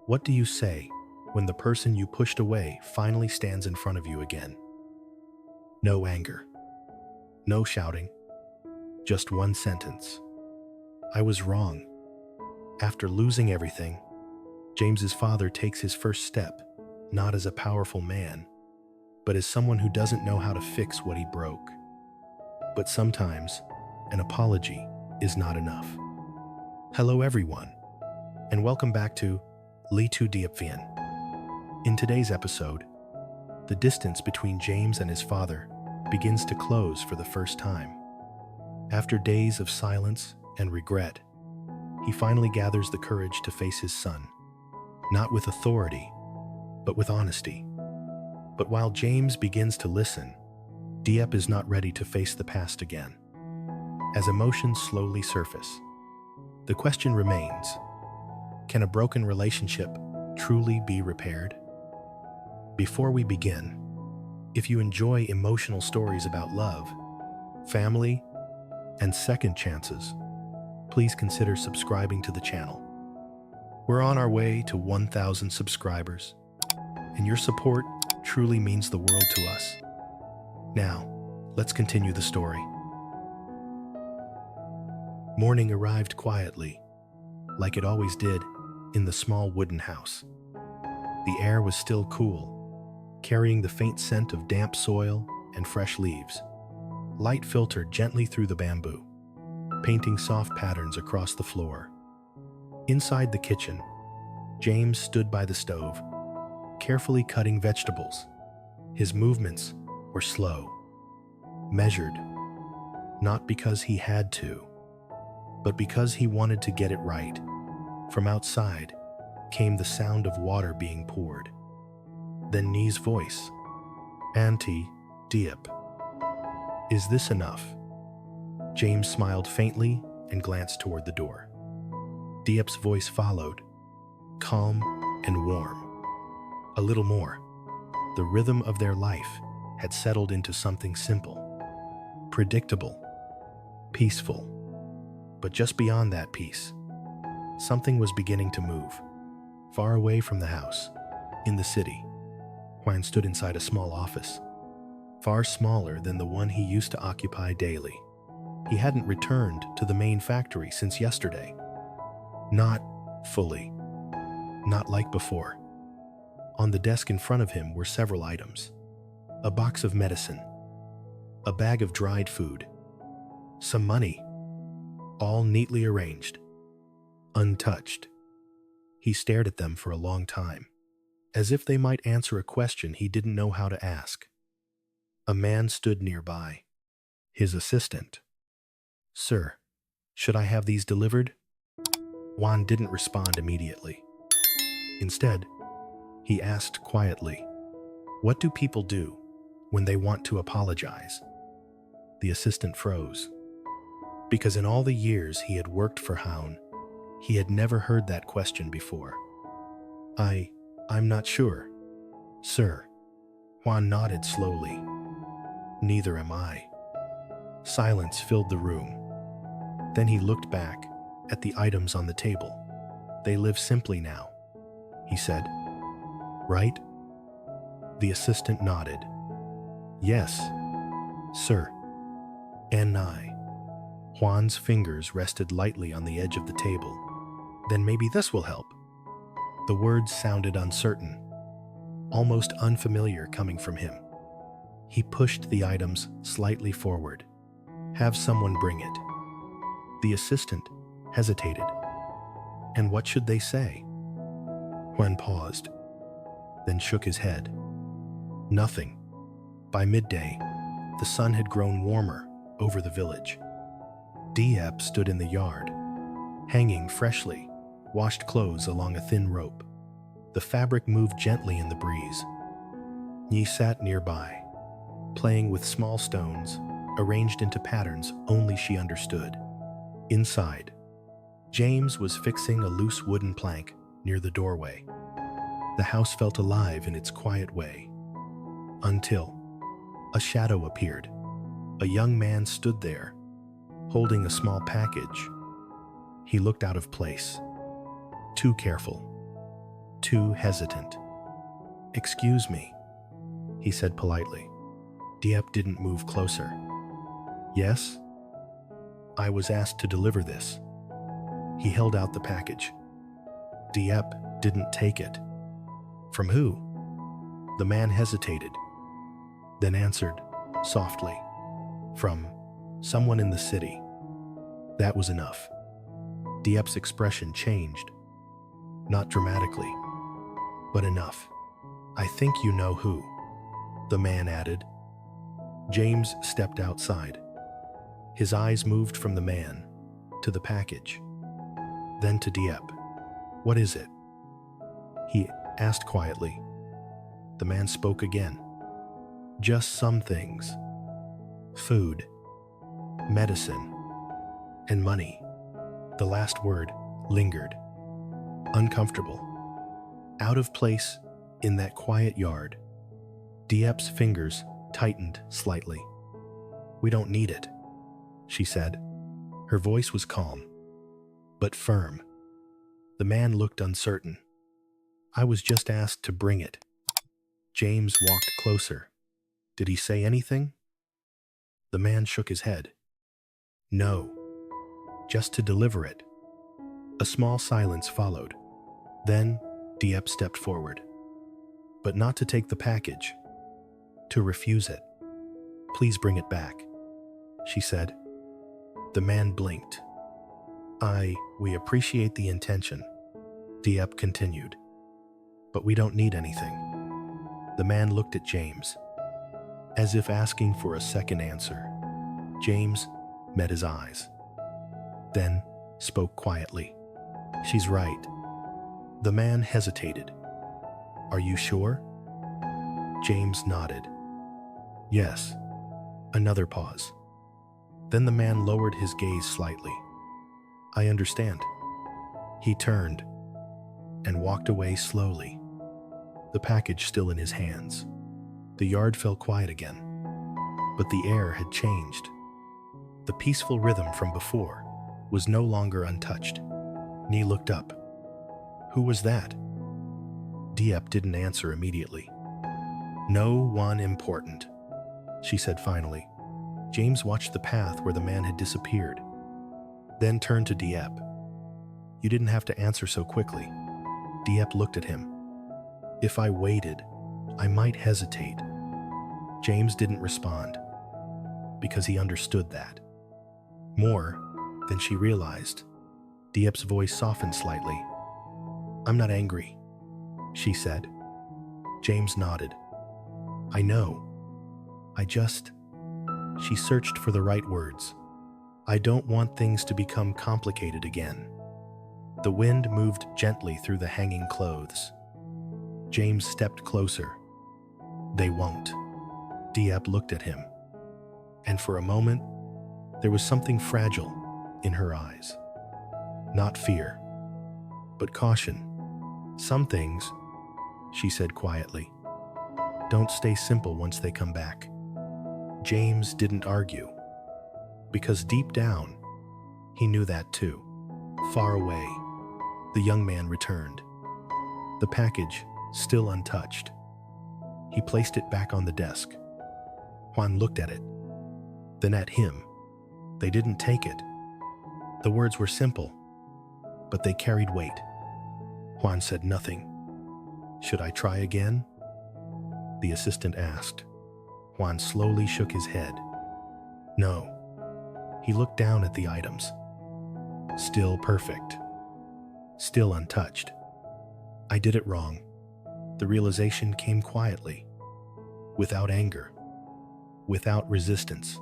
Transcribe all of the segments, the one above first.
What do you say when the person you pushed away finally stands in front of you again? No anger, no shouting, just one sentence. I was wrong. After losing everything, James's father takes his first step, not as a powerful man, but as someone who doesn't know how to fix what he broke. But sometimes, an apology is not enough. Hello everyone, and welcome back to Diep. In today's episode, the distance between James and his father begins to close for the first time. After days of silence and regret, he finally gathers the courage to face his son, not with authority, but with honesty. But while James begins to listen, Diep is not ready to face the past again. As emotions slowly surface, the question remains, can a broken relationship truly be repaired? Before we begin, if you enjoy emotional stories about love, family, and second chances, please consider subscribing to the channel. We're on our way to 1,000 subscribers, and your support truly means the world to us. Now, let's continue the story. Morning arrived quietly, like it always did, in the small wooden house. The air was still cool, carrying the faint scent of damp soil and fresh leaves. Light filtered gently through the bamboo, painting soft patterns across the floor. Inside the kitchen, James stood by the stove, carefully cutting vegetables. His movements were slow, measured, not because he had to, but because he wanted to get it right. From outside came the sound of water being poured. Then Nee's voice, "Auntie, Diep, is this enough?" James smiled faintly and glanced toward the door. Diep's voice followed, calm and warm. A little more. The rhythm of their life had settled into something simple, predictable, peaceful. But just beyond that peace, something was beginning to move. Far away from the house, in the city, Juan stood inside a small office, far smaller than the one he used to occupy daily. He hadn't returned to the main factory since yesterday. Not fully. Not like before. On the desk in front of him were several items. A box of medicine, a bag of dried food, some money, all neatly arranged, untouched. He stared at them for a long time, as if they might answer a question he didn't know how to ask. A man stood nearby, his assistant. "Sir, should I have these delivered?" Juan didn't respond immediately. Instead, he asked quietly, "What do people do when they want to apologize?" The assistant froze, because in all the years he had worked for Houn, he had never heard that question before. I'm not sure, sir." Juan nodded slowly. "Neither am I." Silence filled the room. Then he looked back at the items on the table. "They live simply now," he said. "Right?" The assistant nodded. "Yes, sir." "And I." Juan's fingers rested lightly on the edge of the table. "Then maybe this will help." The words sounded uncertain, almost unfamiliar coming from him. He pushed the items slightly forward. "Have someone bring it." The assistant hesitated. "And what should they say?" Juan paused, then shook his head. "Nothing." By midday, the sun had grown warmer over the village. Diep stood in the yard, hanging freshly washed clothes along a thin rope. The fabric moved gently in the breeze. Yi sat nearby, playing with small stones arranged into patterns only she understood. Inside, James was fixing a loose wooden plank near the doorway. The house felt alive in its quiet way, until a shadow appeared. A young man stood there, holding a small package. He looked out of place, too careful. too hesitant. "Excuse me," he said politely. Diep didn't move closer. "Yes? I was asked to deliver this." He held out the package. Diep didn't take it. "From who?" The man hesitated, then answered softly, "From someone in the city." That was enough. Diep's expression changed. Not dramatically, but enough. "I think you know who," the man added. James stepped outside. His eyes moved from the man to the package, then to Diep. "What is it?" he asked quietly. The man spoke again. "Just some things. Food, medicine, and money." The last word lingered. Uncomfortable. Out of place in that quiet yard. Diep's fingers tightened slightly. "We don't need it," she said. Her voice was calm, but firm. The man looked uncertain. "I was just asked to bring it." James walked closer. "Did he say anything?" The man shook his head. "No, just to deliver it." A small silence followed. Then Diep stepped forward. "But not to take the package, to refuse it. Please bring it back," she said. The man blinked. We appreciate the intention," Diep continued. "But we don't need anything." The man looked at James, as if asking for a second answer. James met his eyes, then spoke quietly. "She's right." The man hesitated. "Are you sure?" James nodded. "Yes." Another pause. Then the man lowered his gaze slightly. "I understand." He turned and walked away slowly, the package still in his hands. The yard fell quiet again, but the air had changed. The peaceful rhythm from before was no longer untouched. Nee looked up. "Who was that?" Diep didn't answer immediately. "No one important," she said finally. James watched the path where the man had disappeared, then turned to Diep. "You didn't have to answer so quickly." Diep looked at him. "If I waited, I might hesitate." James didn't respond, because he understood that. More than she realized. Diep's voice softened slightly. "I'm not angry," she said. James nodded. "I know. She searched for the right words. "I don't want things to become complicated again." The wind moved gently through the hanging clothes. James stepped closer. "They won't." Diep looked at him, and for a moment, there was something fragile in her eyes. Not fear, but caution. "Some things," she said quietly, "don't stay simple once they come back." James didn't argue, because deep down, he knew that too. Far away, the young man returned, the package still untouched. He placed it back on the desk. Juan looked at it, then at him. They didn't take it. The words were simple, but they carried weight. Juan said nothing. "Should I try again?" the assistant asked. Juan slowly shook his head. "No." He looked down at the items. Still perfect. Still untouched. "I did it wrong." The realization came quietly, without anger, without resistance,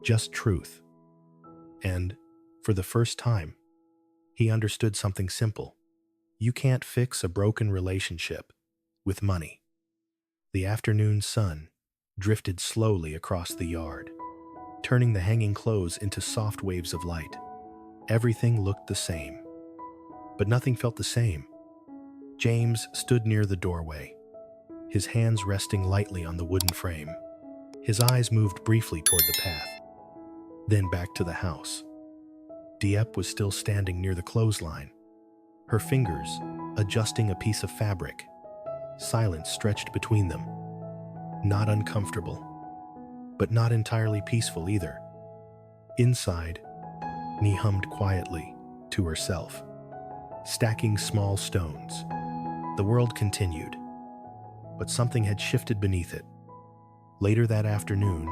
just truth. And, for the first time, he understood something simple. You can't fix a broken relationship with money. The afternoon sun drifted slowly across the yard, turning the hanging clothes into soft waves of light. Everything looked the same, but nothing felt the same. James stood near the doorway, his hands resting lightly on the wooden frame. His eyes moved briefly toward the path, then back to the house. Diep was still standing near the clothesline, her fingers adjusting a piece of fabric. Silence stretched between them. Not uncomfortable, but not entirely peaceful either. Inside, Nee hummed quietly to herself, stacking small stones. The world continued, but something had shifted beneath it. Later that afternoon,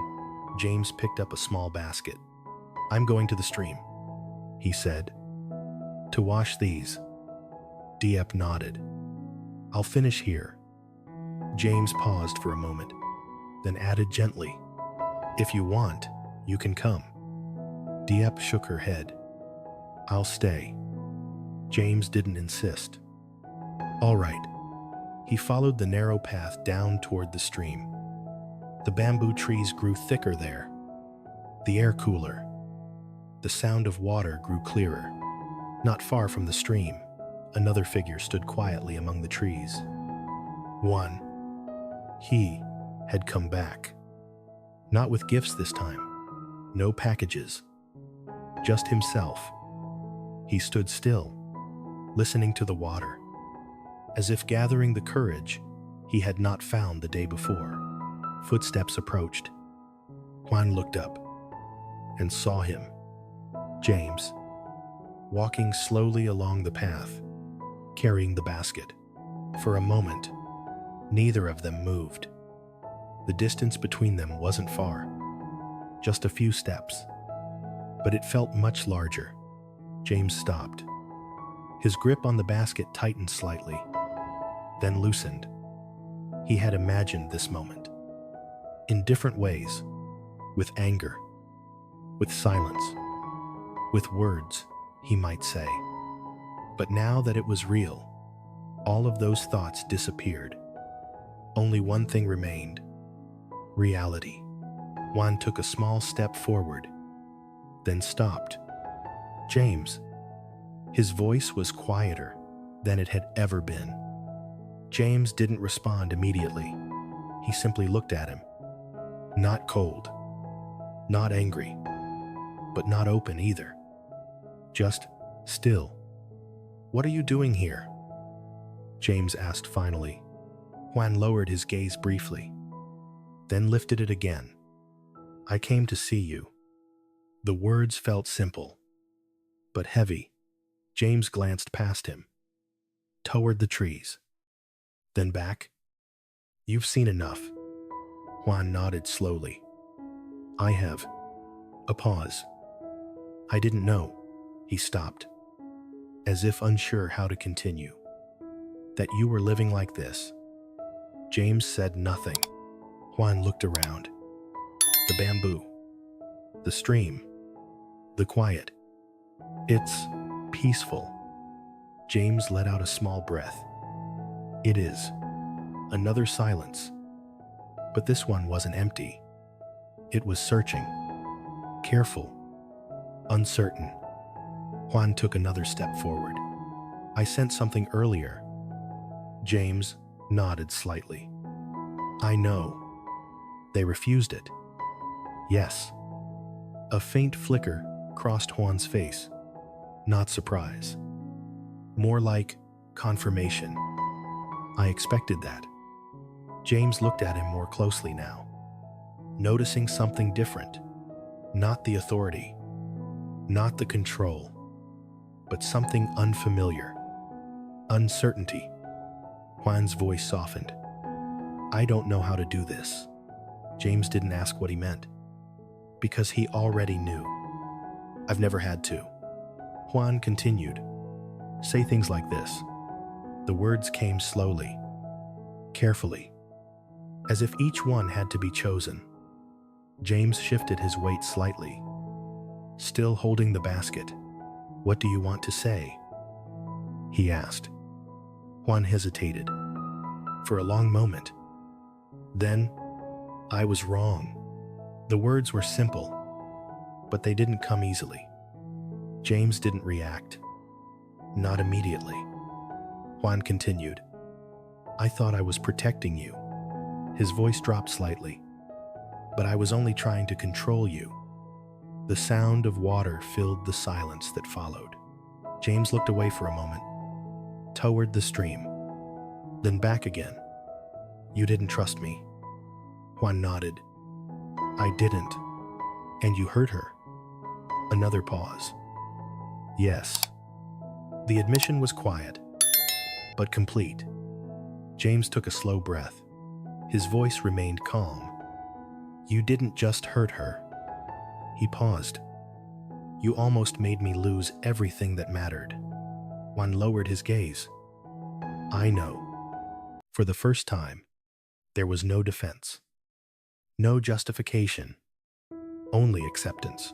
James picked up a small basket. "I'm going to the stream," he said, "to wash these." Diep nodded. "I'll finish here." James paused for a moment, then added gently, "If you want, you can come." Diep shook her head. "I'll stay." James didn't insist. "All right." He followed the narrow path down toward the stream. The bamboo trees grew thicker there, the air cooler. The sound of water grew clearer. Not far from the stream, another figure stood quietly among the trees. Juan. He had come back. Not with gifts this time. No packages. Just himself. He stood still, listening to the water, as if gathering the courage he had not found the day before. Footsteps approached. Juan looked up and saw him, James, walking slowly along the path, carrying the basket. For a moment, neither of them moved. The distance between them wasn't far, just a few steps, but it felt much larger. James stopped. His grip on the basket tightened slightly, then loosened. He had imagined this moment, in different ways, with anger, with silence, with words, he might say. But now that it was real, all of those thoughts disappeared. Only one thing remained: reality. Juan took a small step forward, then stopped. "James." His voice was quieter than it had ever been. James didn't respond immediately. He simply looked at him. Not cold, not angry, but not open either. Just still. "What are you doing here?" James asked finally. Juan lowered his gaze briefly, then lifted it again. "I came to see you." The words felt simple, but heavy. James glanced past him, toward the trees, then back. "You've seen enough." Juan nodded slowly. "I have." A pause. "I didn't know." He stopped, as if unsure how to continue. "That you were living like this." James said nothing. Juan looked around. The bamboo, the stream, the quiet. "It's peaceful." James let out a small breath. "It is." Another silence. But this one wasn't empty. It was searching, careful, uncertain. Juan took another step forward. "I sent something earlier." James nodded slightly. "I know." "They refused it." "Yes." A faint flicker crossed Juan's face. Not surprise. More like confirmation. "I expected that." James looked at him more closely now, noticing something different. Not the authority, not the control, but something unfamiliar. Uncertainty. Juan's voice softened. "I don't know how to do this." James didn't ask what he meant, because he already knew. "I've never had to." Juan continued. "Say things like this." The words came slowly, carefully, as if each one had to be chosen. James shifted his weight slightly, still holding the basket. "What do you want to say?" he asked. Juan hesitated for a long moment. Then, "I was wrong." The words were simple, but they didn't come easily. James didn't react. Not immediately. Juan continued. "I thought I was protecting you." His voice dropped slightly. "But I was only trying to control you." The sound of water filled the silence that followed. James looked away for a moment, toward the stream, then back again. You didn't trust me. Juan nodded. I didn't. And you hurt her. Another pause. Yes. The admission was quiet, but complete. James took a slow breath. His voice remained calm. You didn't just hurt her. He paused. You almost made me lose everything that mattered. Juan lowered his gaze. I know. For the first time, there was no defense. No justification. Only acceptance.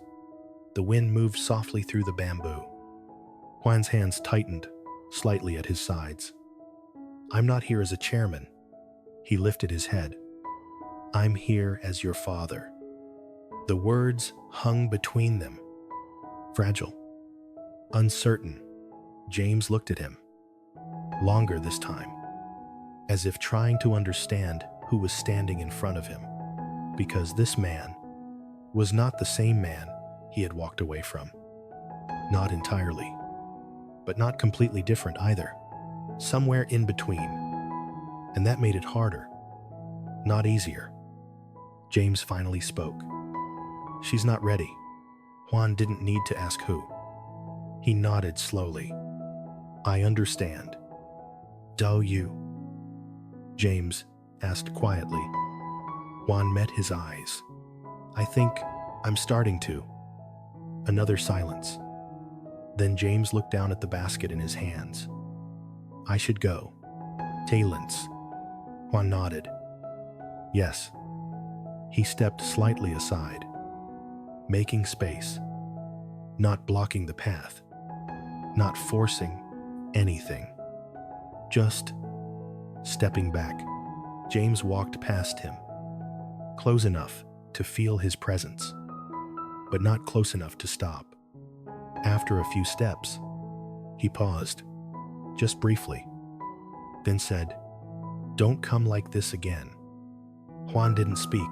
The wind moved softly through the bamboo. Juan's hands tightened slightly at his sides. I'm not here as a chairman. He lifted his head. I'm here as your father. The words hung between them. Fragile. Uncertain. James looked at him. Longer this time. As if trying to understand who was standing in front of him. Because this man was not the same man he had walked away from. Not entirely. But not completely different either. Somewhere in between. And that made it harder. Not easier. James finally spoke. She's not ready. Juan didn't need to ask who. He nodded slowly. I understand. Do you? James asked quietly. Juan met his eyes. I think I'm starting to. Another silence. Then James looked down at the basket in his hands. I should go. Talents. Juan nodded. Yes. He stepped slightly aside, making space, not blocking the path, not forcing anything, just stepping back. James walked past him, close enough to feel his presence, but not close enough to stop. After a few steps, he paused, just briefly, then said, Don't come like this again. Juan didn't speak.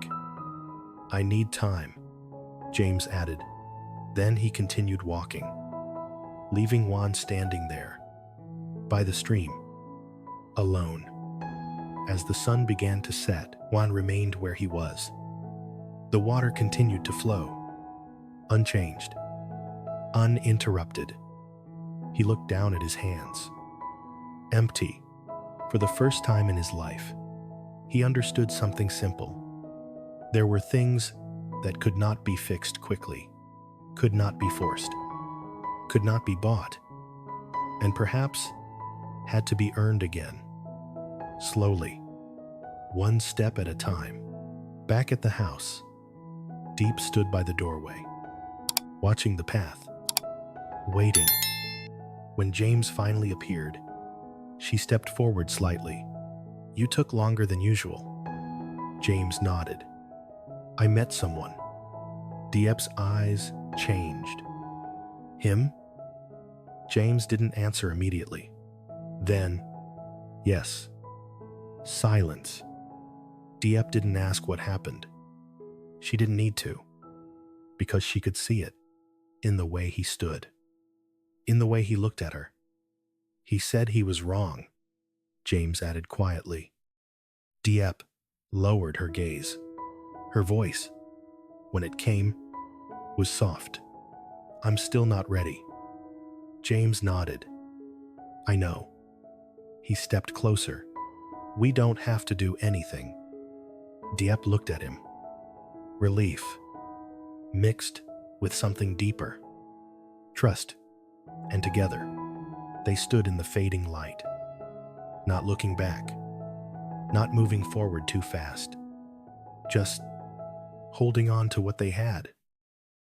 I need time, James added. Then he continued walking, leaving Juan standing there, by the stream, alone. As the sun began to set, Juan remained where he was. The water continued to flow, unchanged, uninterrupted. He looked down at his hands. Empty. For the first time in his life, he understood something simple. There were things that could not be fixed quickly, could not be forced, could not be bought, and perhaps had to be earned again. Slowly, one step at a time. Back at the house, Diep stood by the doorway, watching the path, waiting. When James finally appeared, she stepped forward slightly. You took longer than usual. James nodded. I met someone. Diep's eyes changed. Him? James didn't answer immediately. Then, yes. Silence. Diep didn't ask what happened. She didn't need to, because she could see it in the way he stood, in the way he looked at her. He said he was wrong, James added quietly. Diep lowered her gaze. Her voice, when it came, was soft. I'm still not ready. James nodded. I know. He stepped closer. We don't have to do anything. Diep looked at him. Relief, mixed with something deeper. Trust, and together, they stood in the fading light, not looking back, not moving forward too fast, just holding on to what they had.